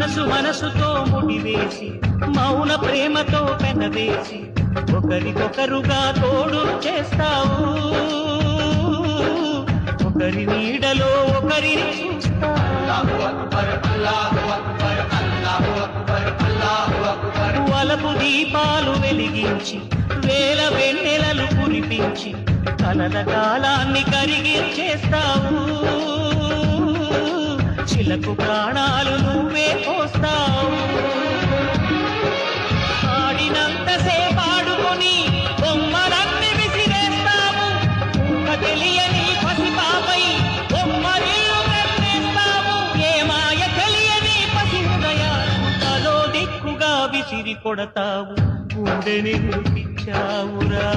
మనసుతో ముడివేసి మౌన ప్రేమతో పెనవేసి ఒకరికొకరుగా తోడు చేస్తావు ఒకరి నీడలో ఒకరిని వలపు దీపాలు వెలిగించి వేల వెన్నెలలు కురిపించి కలల కాలాన్ని కరిగించేస్తావు చిలకు ప్రాణాలు నువ్వే పోస్తావు ఆడినంతసేపు ఆడుకొని బొమ్మలన్నీ విసిరేస్తావు తెలియని పసిపాపై బొమ్మరిల్లు కట్టేస్తావు ఏ మాయ తెలియని పసి హృదయాలను తలో దిక్కుగా విసిరి కొడతావు గుండెని విడిపించావురా